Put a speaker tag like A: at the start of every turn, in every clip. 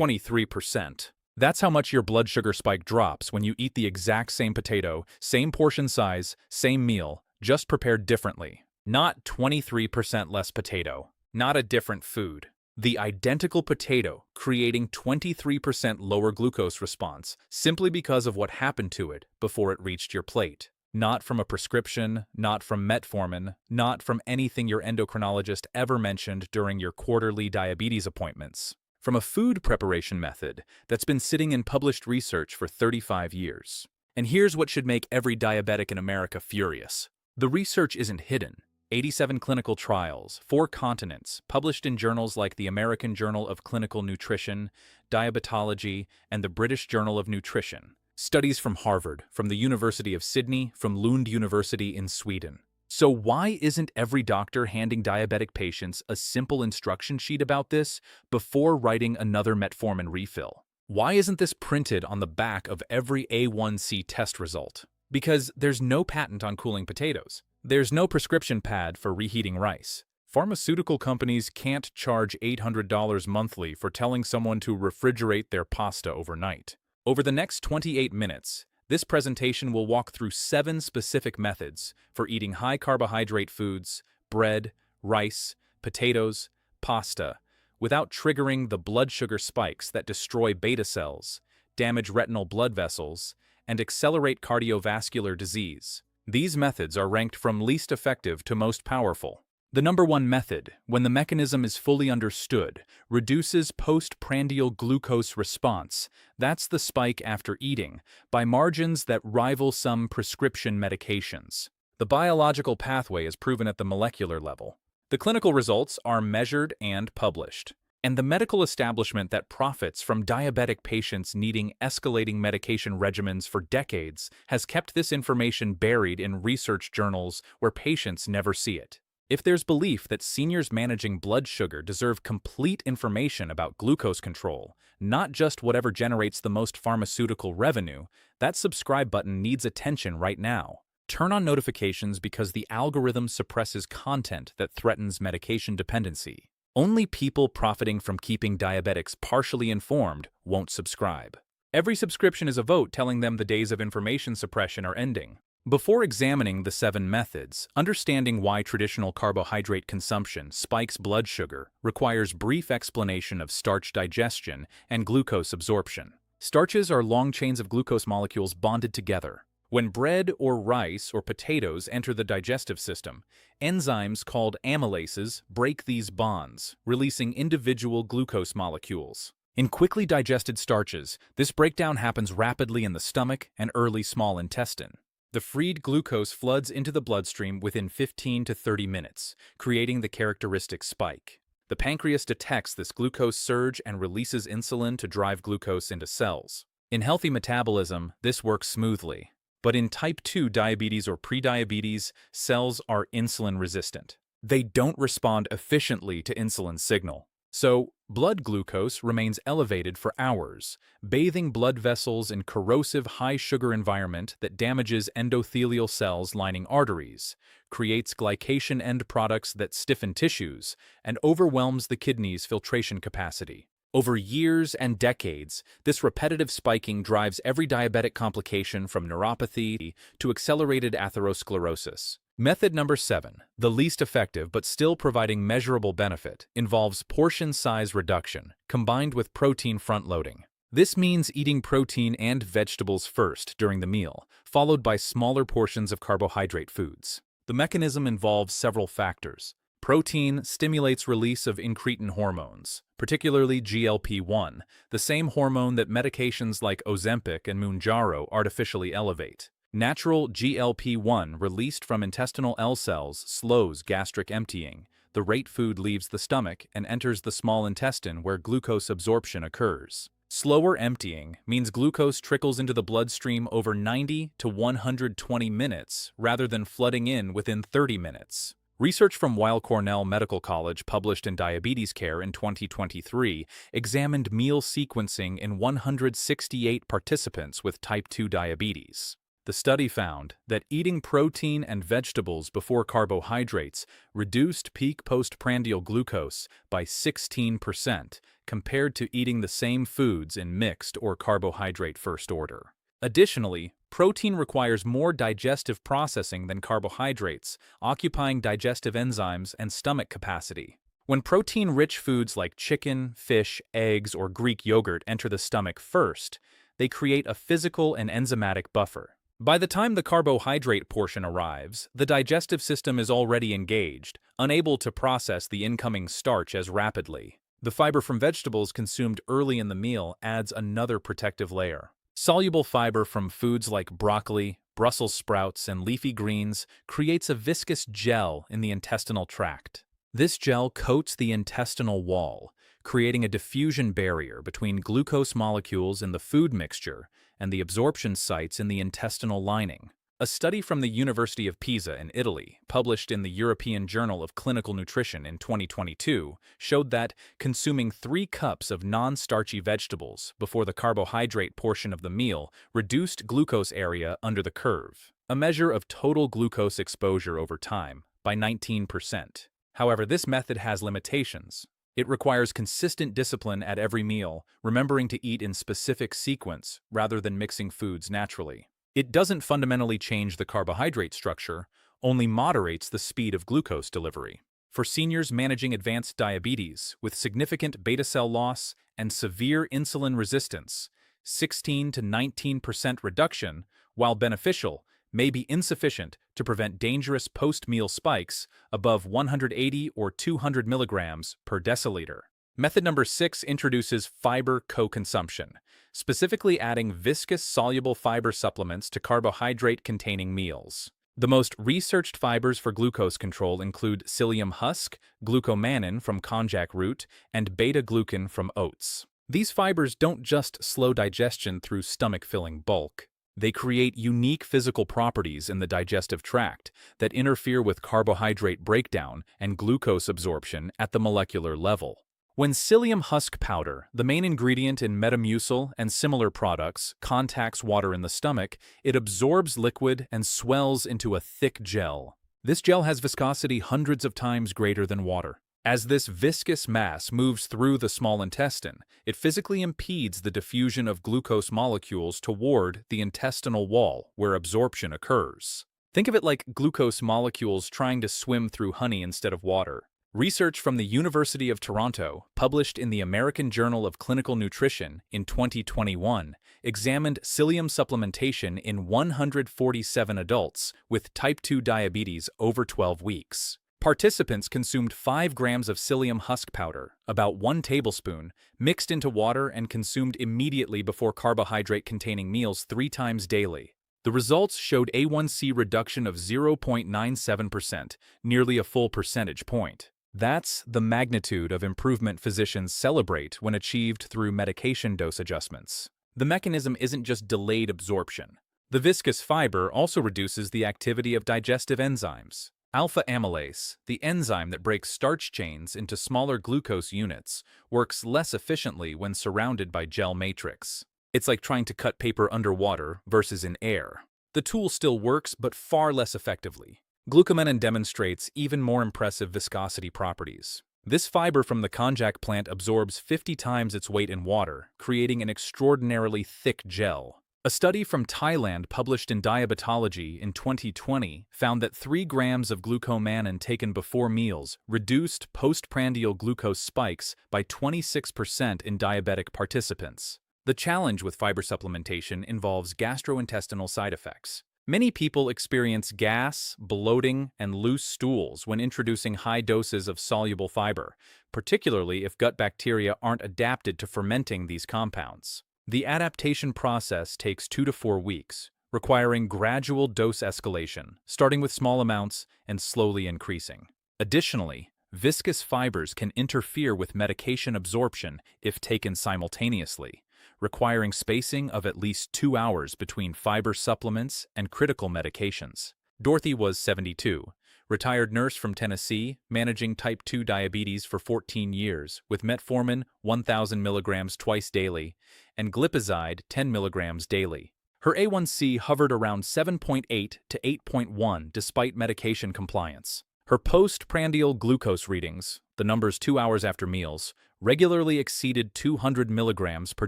A: 23%. That's how much your blood sugar spike drops when you eat the exact same potato, same portion size, same meal, just prepared differently. Not 23% less potato, not a different food. The identical potato creating 23% lower glucose response simply because of what happened to it before it reached your plate. Not from a prescription, not from metformin, not from anything your endocrinologist ever mentioned during your quarterly diabetes appointments. From a food preparation method that's been sitting in published research for 35 years. And here's what should make every diabetic in America furious. The research isn't hidden. 87 clinical trials, 4 continents, published in journals like the American Journal of Clinical Nutrition, Diabetology, and the British Journal of Nutrition. Studies from Harvard, from the University of Sydney, from Lund University in Sweden. So why isn't every doctor handing diabetic patients a simple instruction sheet about this before writing another metformin refill? Why isn't this printed on the back of every A1C test result? Because there's no patent on cooling potatoes. There's no prescription pad for reheating rice. Pharmaceutical companies can't charge $800 monthly for telling someone to refrigerate their pasta overnight. Over the next 28 minutes, this presentation will walk through 7 specific methods for eating high-carbohydrate foods, bread, rice, potatoes, pasta, without triggering the blood sugar spikes that destroy beta cells, damage retinal blood vessels, and accelerate cardiovascular disease. These methods are ranked from least effective to most powerful. The number 1 method, when the mechanism is fully understood, reduces postprandial glucose response, that's the spike after eating, by margins that rival some prescription medications. The biological pathway is proven at the molecular level. The clinical results are measured and published. And the medical establishment that profits from diabetic patients needing escalating medication regimens for decades has kept this information buried in research journals where patients never see it. If there's belief that seniors managing blood sugar deserve complete information about glucose control, not just whatever generates the most pharmaceutical revenue, that subscribe button needs attention right now. Turn on notifications because the algorithm suppresses content that threatens medication dependency. Only people profiting from keeping diabetics partially informed won't subscribe. Every subscription is a vote telling them the days of information suppression are ending. Before examining the 7 methods, understanding why traditional carbohydrate consumption spikes blood sugar requires brief explanation of starch digestion and glucose absorption. Starches are long chains of glucose molecules bonded together. When bread or rice or potatoes enter the digestive system, enzymes called amylases break these bonds, releasing individual glucose molecules. In quickly digested starches, this breakdown happens rapidly in the stomach and early small intestine. The freed glucose floods into the bloodstream within 15 to 30 minutes, creating the characteristic spike. The pancreas detects this glucose surge and releases insulin to drive glucose into cells. In healthy metabolism, this works smoothly. But in type 2 diabetes or prediabetes, cells are insulin resistant. They don't respond efficiently to insulin's signal. So, blood glucose remains elevated for hours, bathing blood vessels in corrosive high-sugar environment that damages endothelial cells lining arteries, creates glycation end products that stiffen tissues, and overwhelms the kidney's filtration capacity. Over years and decades, this repetitive spiking drives every diabetic complication from neuropathy to accelerated atherosclerosis. Method number 7, the least effective but still providing measurable benefit, involves portion size reduction combined with protein front-loading. This means eating protein and vegetables first during the meal, followed by smaller portions of carbohydrate foods. The mechanism involves several factors. Protein stimulates release of incretin hormones, particularly GLP-1, the same hormone that medications like Ozempic and Mounjaro artificially elevate. Natural GLP-1 released from intestinal L cells slows gastric emptying. The rate food leaves the stomach and enters the small intestine where glucose absorption occurs. Slower emptying means glucose trickles into the bloodstream over 90 to 120 minutes rather than flooding in within 30 minutes. Research from Weill Cornell Medical College published in Diabetes Care in 2023 examined meal sequencing in 168 participants with type 2 diabetes. The study found that eating protein and vegetables before carbohydrates reduced peak postprandial glucose by 16% compared to eating the same foods in mixed or carbohydrate first order. Additionally, protein requires more digestive processing than carbohydrates, occupying digestive enzymes and stomach capacity. When protein-rich foods like chicken, fish, eggs, or Greek yogurt enter the stomach first, they create a physical and enzymatic buffer. By the time the carbohydrate portion arrives, the digestive system is already engaged, unable to process the incoming starch as rapidly. The fiber from vegetables consumed early in the meal adds another protective layer. Soluble fiber from foods like broccoli, Brussels sprouts, and leafy greens creates a viscous gel in the intestinal tract. This gel coats the intestinal wall, creating a diffusion barrier between glucose molecules in the food mixture and the absorption sites in the intestinal lining. A study from the University of Pisa in Italy, published in the European Journal of Clinical Nutrition in 2022, showed that consuming 3 cups of non-starchy vegetables before the carbohydrate portion of the meal reduced glucose area under the curve, a measure of total glucose exposure over time, by 19%. However, this method has limitations. It requires consistent discipline at every meal, remembering to eat in specific sequence rather than mixing foods naturally. It doesn't fundamentally change the carbohydrate structure, only moderates the speed of glucose delivery. For seniors managing advanced diabetes with significant beta cell loss and severe insulin resistance, 16 to 19% reduction, while beneficial, may be insufficient to prevent dangerous post-meal spikes above 180 or 200 milligrams per deciliter. Method number 6 introduces fiber co-consumption, specifically adding viscous soluble fiber supplements to carbohydrate-containing meals. The most researched fibers for glucose control include psyllium husk, glucomannan from konjac root, and beta-glucan from oats. These fibers don't just slow digestion through stomach-filling bulk. They create unique physical properties in the digestive tract that interfere with carbohydrate breakdown and glucose absorption at the molecular level. When psyllium husk powder, the main ingredient in Metamucil and similar products, contacts water in the stomach, it absorbs liquid and swells into a thick gel. This gel has viscosity hundreds of times greater than water. As this viscous mass moves through the small intestine, it physically impedes the diffusion of glucose molecules toward the intestinal wall where absorption occurs. Think of it like glucose molecules trying to swim through honey instead of water. Research from the University of Toronto, published in the American Journal of Clinical Nutrition in 2021, examined psyllium supplementation in 147 adults with type 2 diabetes over 12 weeks. Participants consumed 5 grams of psyllium husk powder, about 1 tablespoon, mixed into water and consumed immediately before carbohydrate-containing meals 3 times daily. The results showed A1C reduction of 0.97%, nearly a full percentage point. That's the magnitude of improvement physicians celebrate when achieved through medication dose adjustments. The mechanism isn't just delayed absorption. The viscous fiber also reduces the activity of digestive enzymes. Alpha amylase, the enzyme that breaks starch chains into smaller glucose units, works less efficiently when surrounded by gel matrix. It's like trying to cut paper underwater versus in air. The tool still works, but far less effectively. Glucomannan demonstrates even more impressive viscosity properties. This fiber from the konjac plant absorbs 50 times its weight in water, creating an extraordinarily thick gel. A study from Thailand published in Diabetology in 2020 found that 3 grams of glucomannan taken before meals reduced postprandial glucose spikes by 26% in diabetic participants. The challenge with fiber supplementation involves gastrointestinal side effects. Many people experience gas, bloating, and loose stools when introducing high doses of soluble fiber, particularly if gut bacteria aren't adapted to fermenting these compounds. The adaptation process takes 2 to 4 weeks, requiring gradual dose escalation, starting with small amounts and slowly increasing. Additionally, viscous fibers can interfere with medication absorption if taken simultaneously, requiring spacing of at least 2 hours between fiber supplements and critical medications. Dorothy was 72, retired nurse from Tennessee, managing type 2 diabetes for 14 years with metformin 1,000 milligrams twice daily and glipizide 10 milligrams daily. Her A1C hovered around 7.8 to 8.1 despite medication compliance. Her postprandial glucose readings, the numbers 2 hours after meals, regularly exceeded 200 milligrams per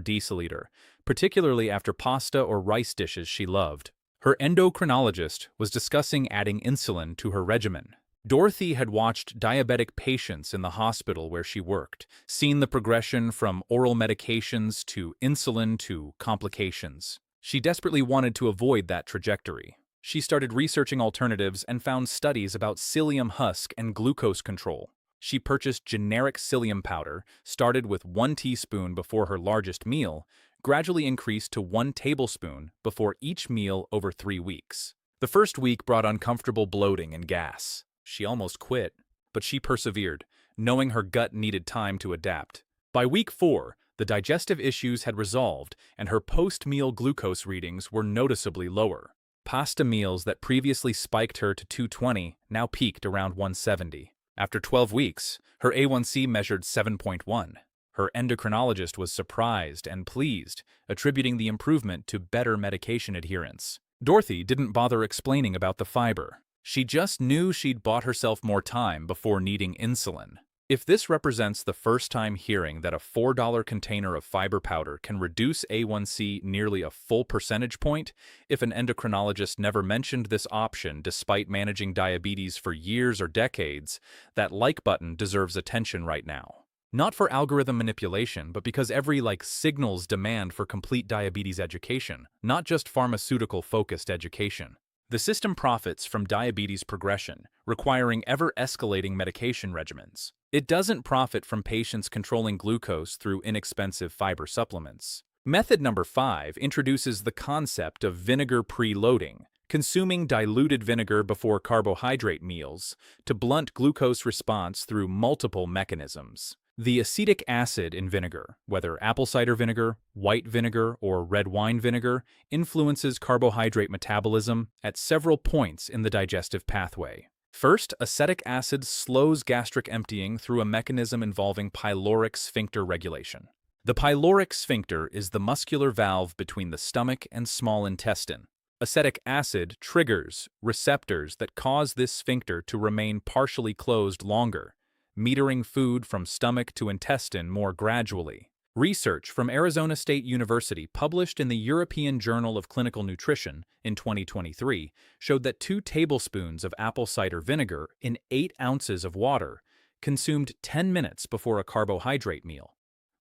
A: deciliter, particularly after pasta or rice dishes she loved. Her endocrinologist was discussing adding insulin to her regimen. Dorothy had watched diabetic patients in the hospital where she worked, seen the progression from oral medications to insulin to complications. She desperately wanted to avoid that trajectory. She started researching alternatives and found studies about psyllium husk and glucose control. She purchased generic psyllium powder, started with 1 teaspoon before her largest meal, gradually increased to 1 tablespoon before each meal over 3 weeks. The first week brought uncomfortable bloating and gas. She almost quit, but she persevered, knowing her gut needed time to adapt. By week 4, the digestive issues had resolved and her post-meal glucose readings were noticeably lower. Pasta meals that previously spiked her to 220 now peaked around 170. After 12 weeks, her A1C measured 7.1. Her endocrinologist was surprised and pleased, attributing the improvement to better medication adherence. Dorothy didn't bother explaining about the fiber. She just knew she'd bought herself more time before needing insulin. If this represents the first time hearing that a $4 container of fiber powder can reduce A1C nearly a full percentage point, if an endocrinologist never mentioned this option despite managing diabetes for years or decades, that like button deserves attention right now. Not for algorithm manipulation, but because every like signals demand for complete diabetes education, not just pharmaceutical-focused education. The system profits from diabetes progression, requiring ever-escalating medication regimens. It doesn't profit from patients controlling glucose through inexpensive fiber supplements. Method number 5 introduces the concept of vinegar preloading, consuming diluted vinegar before carbohydrate meals to blunt glucose response through multiple mechanisms. The acetic acid in vinegar, whether apple cider vinegar, white vinegar, or red wine vinegar, influences carbohydrate metabolism at several points in the digestive pathway. First, acetic acid slows gastric emptying through a mechanism involving pyloric sphincter regulation. The pyloric sphincter is the muscular valve between the stomach and small intestine. Acetic acid triggers receptors that cause this sphincter to remain partially closed longer, metering food from stomach to intestine more gradually. Research from Arizona State University published in the European Journal of Clinical Nutrition in 2023 showed that 2 tablespoons of apple cider vinegar in 8 ounces of water consumed 10 minutes before a carbohydrate meal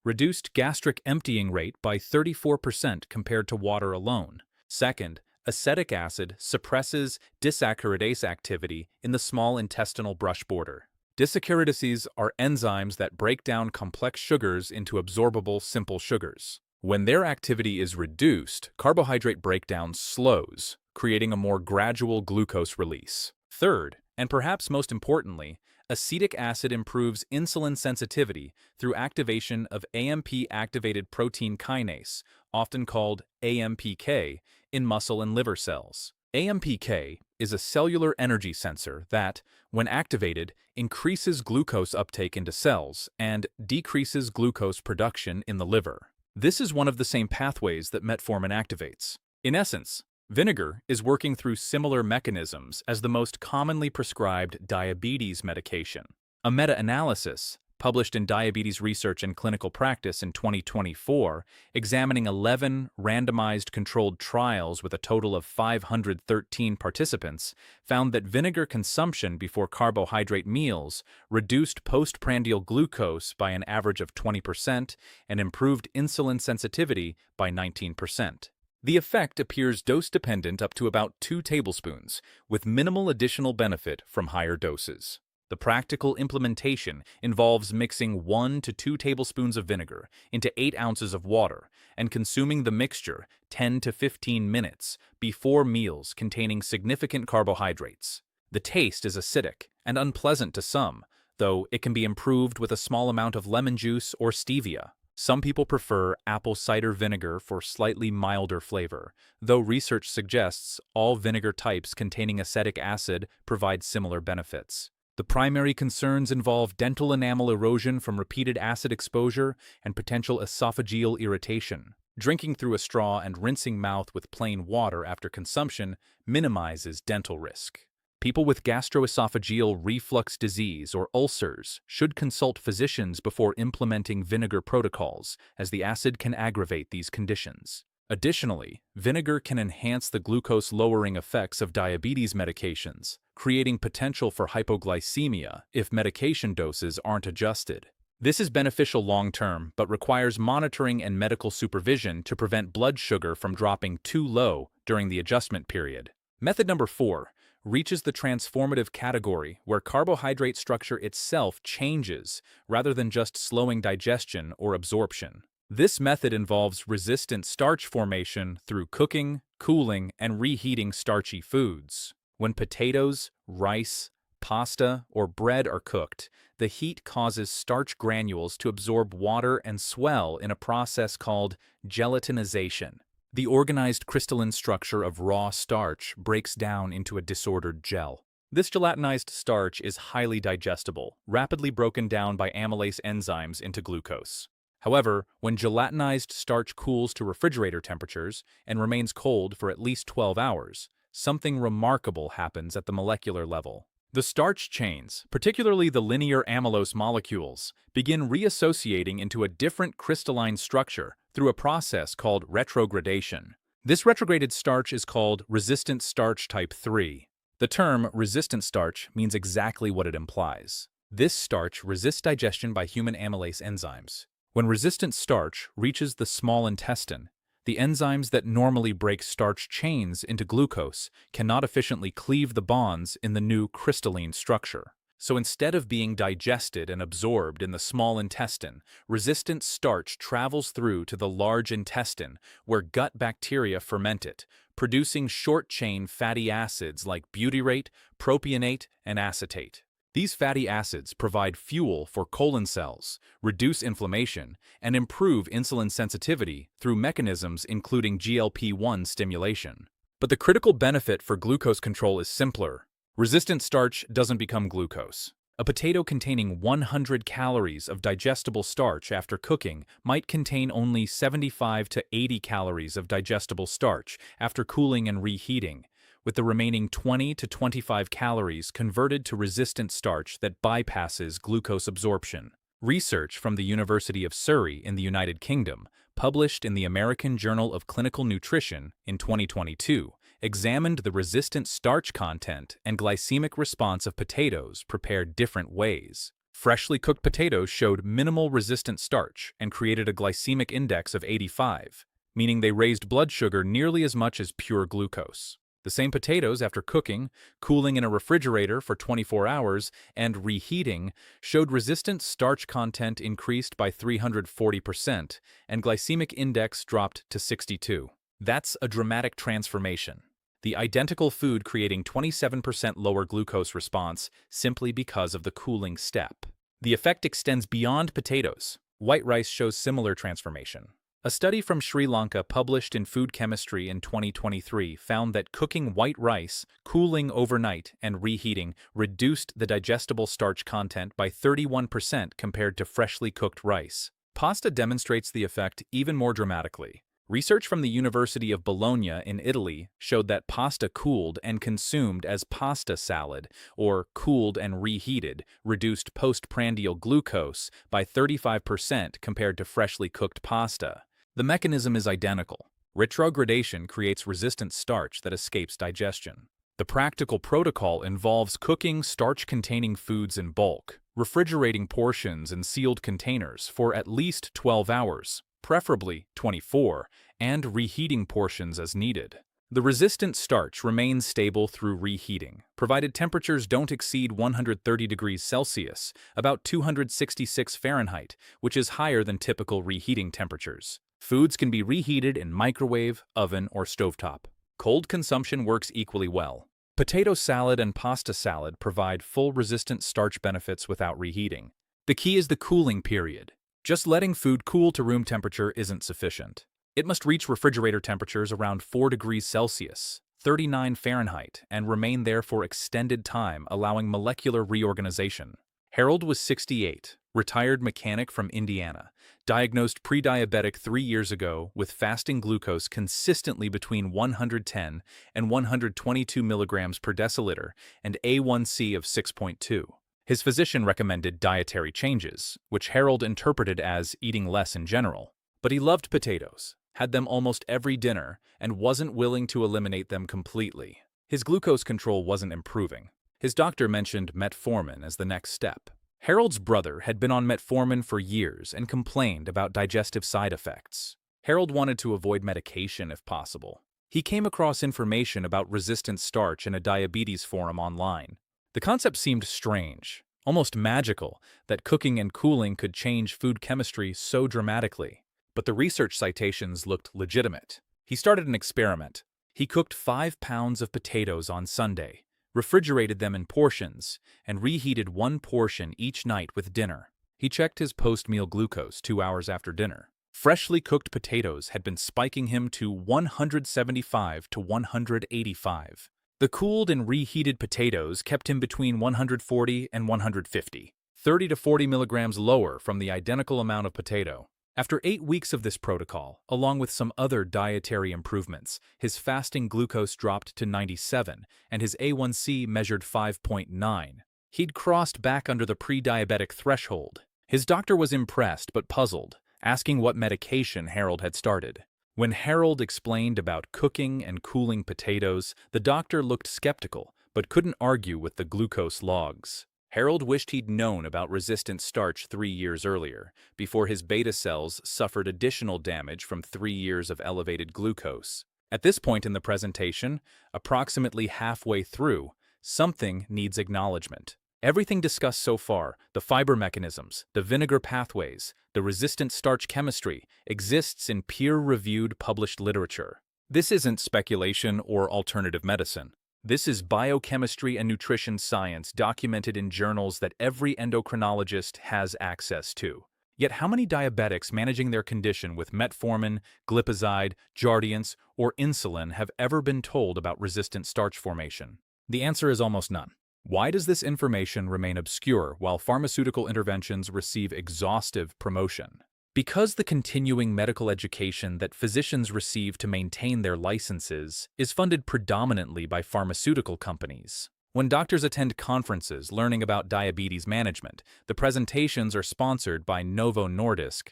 A: reduced gastric emptying rate by 34% compared to water alone. Second, acetic acid suppresses disaccharidase activity in the small intestinal brush border. Disaccharidases are enzymes that break down complex sugars into absorbable simple sugars. When their activity is reduced, carbohydrate breakdown slows, creating a more gradual glucose release. Third, and perhaps most importantly, acetic acid improves insulin sensitivity through activation of AMP-activated protein kinase, often called AMPK, in muscle and liver cells. AMPK is a cellular energy sensor that, when activated, increases glucose uptake into cells and decreases glucose production in the liver. This is one of the same pathways that metformin activates. In essence, vinegar is working through similar mechanisms as the most commonly prescribed diabetes medication. A meta-analysis published in Diabetes Research and Clinical Practice in 2024, examining 11 randomized controlled trials with a total of 513 participants, found that vinegar consumption before carbohydrate meals reduced postprandial glucose by an average of 20% and improved insulin sensitivity by 19%. The effect appears dose-dependent up to about 2 tablespoons, with minimal additional benefit from higher doses. The practical implementation involves mixing 1 to 2 tablespoons of vinegar into 8 ounces of water and consuming the mixture 10 to 15 minutes before meals containing significant carbohydrates. The taste is acidic and unpleasant to some, though it can be improved with a small amount of lemon juice or stevia. Some people prefer apple cider vinegar for slightly milder flavor, though research suggests all vinegar types containing acetic acid provide similar benefits. The primary concerns involve dental enamel erosion from repeated acid exposure and potential esophageal irritation. Drinking through a straw and rinsing mouth with plain water after consumption minimizes dental risk. People with gastroesophageal reflux disease or ulcers should consult physicians before implementing vinegar protocols, as the acid can aggravate these conditions. Additionally, vinegar can enhance the glucose-lowering effects of diabetes medications, creating potential for hypoglycemia if medication doses aren't adjusted. This is beneficial long-term, but requires monitoring and medical supervision to prevent blood sugar from dropping too low during the adjustment period. Method number 4 reaches the transformative category, where carbohydrate structure itself changes rather than just slowing digestion or absorption. This method involves resistant starch formation through cooking, cooling, and reheating starchy foods. When potatoes, rice, pasta, or bread are cooked, the heat causes starch granules to absorb water and swell in a process called gelatinization. The organized crystalline structure of raw starch breaks down into a disordered gel. This gelatinized starch is highly digestible, rapidly broken down by amylase enzymes into glucose. However, when gelatinized starch cools to refrigerator temperatures and remains cold for at least 12 hours, something remarkable happens at the molecular level. The starch chains, particularly the linear amylose molecules, begin reassociating into a different crystalline structure through a process called retrogradation. This retrograded starch is called resistant starch type 3. The term resistant starch means exactly what it implies. This starch resists digestion by human amylase enzymes. When resistant starch reaches the small intestine, the enzymes that normally break starch chains into glucose cannot efficiently cleave the bonds in the new crystalline structure. So instead of being digested and absorbed in the small intestine, resistant starch travels through to the large intestine, where gut bacteria ferment it, producing short-chain fatty acids like butyrate, propionate, and acetate. These fatty acids provide fuel for colon cells, reduce inflammation, and improve insulin sensitivity through mechanisms including GLP-1 stimulation. But the critical benefit for glucose control is simpler. Resistant starch doesn't become glucose. A potato containing 100 calories of digestible starch after cooking might contain only 75 to 80 calories of digestible starch after cooling and reheating, with the remaining 20 to 25 calories converted to resistant starch that bypasses glucose absorption. Research from the University of Surrey in the United Kingdom, published in the American Journal of Clinical Nutrition in 2022, examined the resistant starch content and glycemic response of potatoes prepared different ways. Freshly cooked potatoes showed minimal resistant starch and created a glycemic index of 85, meaning they raised blood sugar nearly as much as pure glucose. The same potatoes, after cooking, cooling in a refrigerator for 24 hours, and reheating, showed resistant starch content increased by 340%, and glycemic index dropped to 62. That's a dramatic transformation. The identical food creating 27% lower glucose response simply because of the cooling step. The effect extends beyond potatoes. White rice shows similar transformation. A study from Sri Lanka published in Food Chemistry in 2023 found that cooking white rice, cooling overnight, and reheating reduced the digestible starch content by 31% compared to freshly cooked rice. Pasta demonstrates the effect even more dramatically. Research from the University of Bologna in Italy showed that pasta cooled and consumed as pasta salad, or cooled and reheated, reduced postprandial glucose by 35% compared to freshly cooked pasta. The mechanism is identical. Retrogradation creates resistant starch that escapes digestion. The practical protocol involves cooking starch-containing foods in bulk, refrigerating portions in sealed containers for at least 12 hours, preferably 24, and reheating portions as needed. The resistant starch remains stable through reheating, provided temperatures don't exceed 130 degrees Celsius, about 266 Fahrenheit, which is higher than typical reheating temperatures. Foods can be reheated in microwave, oven, or stovetop. Cold consumption works equally well. Potato salad and pasta salad provide full resistant starch benefits without reheating. The key is the cooling period. Just letting food cool to room temperature isn't sufficient. It must reach refrigerator temperatures around 4 degrees Celsius, 39 Fahrenheit, and remain there for extended time, allowing molecular reorganization. Harold was 68, retired mechanic from Indiana, diagnosed pre-diabetic 3 years ago with fasting glucose consistently between 110 and 122 milligrams per deciliter and A1C of 6.2. His physician recommended dietary changes, which Harold interpreted as eating less in general. But he loved potatoes, had them almost every dinner, and wasn't willing to eliminate them completely. His glucose control wasn't improving. His doctor mentioned metformin as the next step. Harold's brother had been on metformin for years and complained about digestive side effects. Harold wanted to avoid medication if possible. He came across information about resistant starch in a diabetes forum online. The concept seemed strange, almost magical, that cooking and cooling could change food chemistry so dramatically. But the research citations looked legitimate. He started an experiment. He cooked 5 pounds of potatoes on Sunday, refrigerated them in portions, and reheated 1 portion each night with dinner. He checked his post-meal glucose 2 hours after dinner. Freshly cooked potatoes had been spiking him to 175 to 185. The cooled and reheated potatoes kept him between 140 and 150, 30 to 40 milligrams lower from the identical amount of potato. After 8 weeks of this protocol, along with some other dietary improvements, his fasting glucose dropped to 97 and his A1C measured 5.9. He'd crossed back under the pre-diabetic threshold. His doctor was impressed but puzzled, asking what medication Harold had started. When Harold explained about cooking and cooling potatoes, the doctor looked skeptical but couldn't argue with the glucose logs. Harold wished he'd known about resistant starch 3 years earlier, before his beta cells suffered additional damage from 3 years of elevated glucose. At this point in the presentation, approximately halfway through, something needs acknowledgement. Everything discussed so far, the fiber mechanisms, the vinegar pathways, the resistant starch chemistry, exists in peer-reviewed published literature. This isn't speculation or alternative medicine. This is biochemistry and nutrition science documented in journals that every endocrinologist has access to. Yet how many diabetics managing their condition with metformin, glipizide, Jardiance, or insulin have ever been told about resistant starch formation? The answer is almost none. Why does this information remain obscure while pharmaceutical interventions receive exhaustive promotion? Because the continuing medical education that physicians receive to maintain their licenses is funded predominantly by pharmaceutical companies. When doctors attend conferences learning about diabetes management, the presentations are sponsored by Novo Nordisk,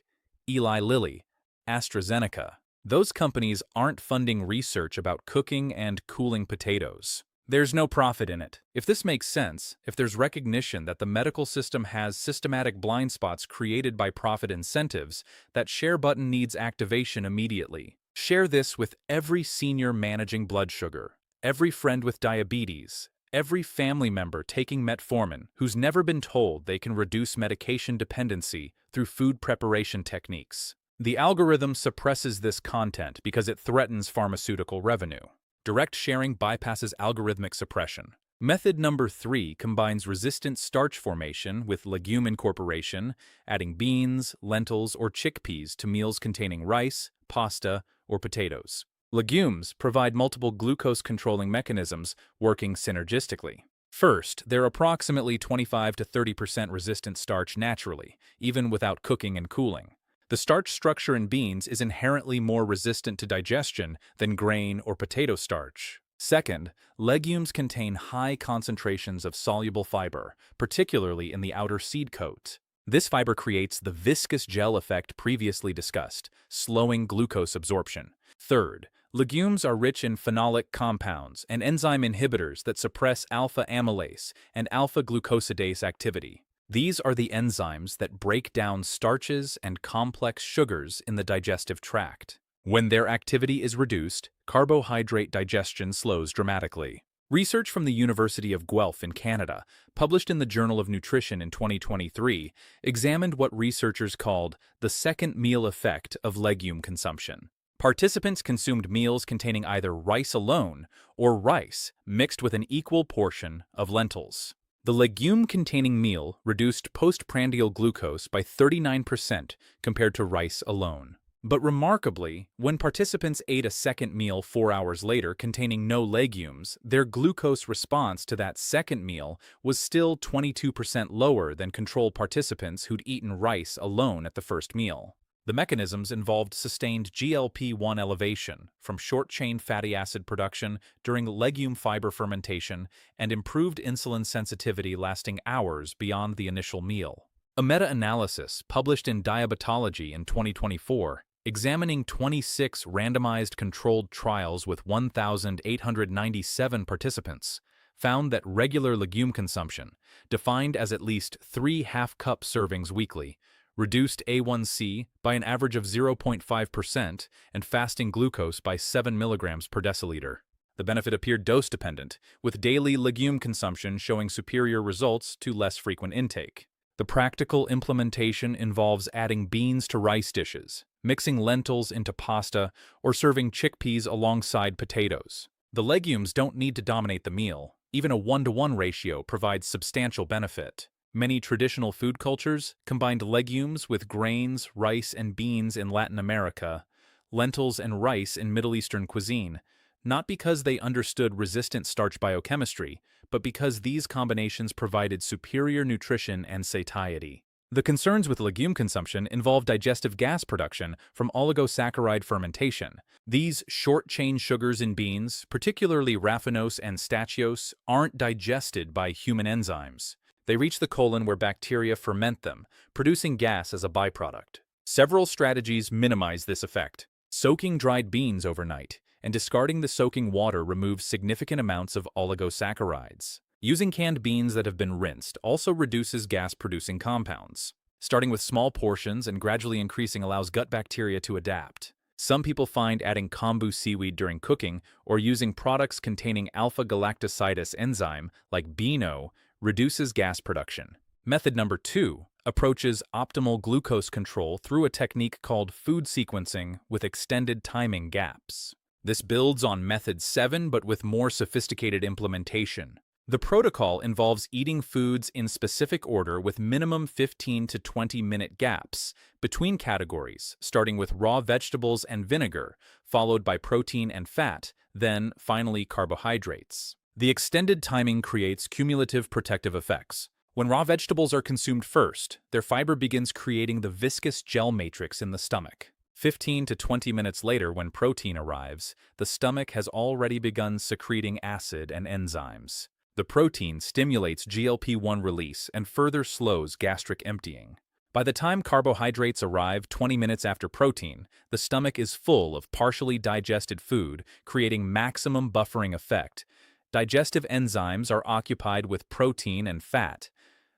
A: Eli Lilly, AstraZeneca. Those companies aren't funding research about cooking and cooling potatoes. There's no profit in it. If this makes sense, if there's recognition that the medical system has systematic blind spots created by profit incentives, that share button needs activation immediately. Share this with every senior managing blood sugar, every friend with diabetes, every family member taking metformin who's never been told they can reduce medication dependency through food preparation techniques. The algorithm suppresses this content because it threatens pharmaceutical revenue. Direct sharing bypasses algorithmic suppression. Method number 3 combines resistant starch formation with legume incorporation, adding beans, lentils, or chickpeas to meals containing rice, pasta, or potatoes. Legumes provide multiple glucose-controlling mechanisms working synergistically. First, they're approximately 25 to 30% resistant starch naturally, even without cooking and cooling. The starch structure in beans is inherently more resistant to digestion than grain or potato starch. Second, legumes contain high concentrations of soluble fiber, particularly in the outer seed coat. This fiber creates the viscous gel effect previously discussed, slowing glucose absorption. Third, legumes are rich in phenolic compounds and enzyme inhibitors that suppress alpha amylase and alpha glucosidase activity. These are the enzymes that break down starches and complex sugars in the digestive tract. When their activity is reduced, carbohydrate digestion slows dramatically. Research from the University of Guelph in Canada, published in the Journal of Nutrition in 2023, examined what researchers called the second meal effect of legume consumption. Participants consumed meals containing either rice alone or rice mixed with an equal portion of lentils. The legume-containing meal reduced postprandial glucose by 39% compared to rice alone. But remarkably, when participants ate a second meal 4 hours later containing no legumes, their glucose response to that second meal was still 22% lower than control participants who'd eaten rice alone at the first meal. The mechanisms involved sustained GLP-1 elevation from short-chain fatty acid production during legume fiber fermentation and improved insulin sensitivity lasting hours beyond the initial meal. A meta-analysis published in Diabetology in 2024, examining 26 randomized controlled trials with 1,897 participants, found that regular legume consumption, defined as at least 3 half-cup servings weekly, reduced A1C by an average of 0.5% and fasting glucose by 7 milligrams per deciliter. The benefit appeared dose-dependent, with daily legume consumption showing superior results to less frequent intake. The practical implementation involves adding beans to rice dishes, mixing lentils into pasta, or serving chickpeas alongside potatoes. The legumes don't need to dominate the meal. Even a 1-to-1 ratio provides substantial benefit. Many traditional food cultures combined legumes with grains, rice, and beans in Latin America, lentils and rice in Middle Eastern cuisine, not because they understood resistant starch biochemistry, but because these combinations provided superior nutrition and satiety. The concerns with legume consumption involve digestive gas production from oligosaccharide fermentation. These short-chain sugars in beans, particularly raffinose and stachys, aren't digested by human enzymes. They reach the colon where bacteria ferment them, producing gas as a byproduct. Several strategies minimize this effect. Soaking dried beans overnight and discarding the soaking water removes significant amounts of oligosaccharides. Using canned beans that have been rinsed also reduces gas-producing compounds. Starting with small portions and gradually increasing allows gut bacteria to adapt. Some people find adding kombu seaweed during cooking or using products containing alpha-galactosidase enzyme, like Beano, reduces gas production. Method number 2 approaches optimal glucose control through a technique called food sequencing with extended timing gaps. This builds on method 7 but with more sophisticated implementation. The protocol involves eating foods in specific order with minimum 15 to 20-minute gaps between categories, starting with raw vegetables and vinegar, followed by protein and fat, then finally carbohydrates. The extended timing creates cumulative protective effects. When raw vegetables are consumed first, their fiber begins creating the viscous gel matrix in the stomach. 15 to 20 minutes later, when protein arrives, the stomach has already begun secreting acid and enzymes. The protein stimulates GLP-1 release and further slows gastric emptying. By the time carbohydrates arrive 20 minutes after protein, the stomach is full of partially digested food, creating maximum buffering effect. Digestive enzymes are occupied with protein and fat.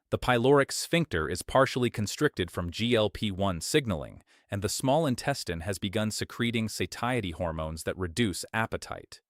A: The pyloric sphincter is partially constricted from GLP-1 signaling, and the small intestine has begun secreting satiety hormones that reduce appetite.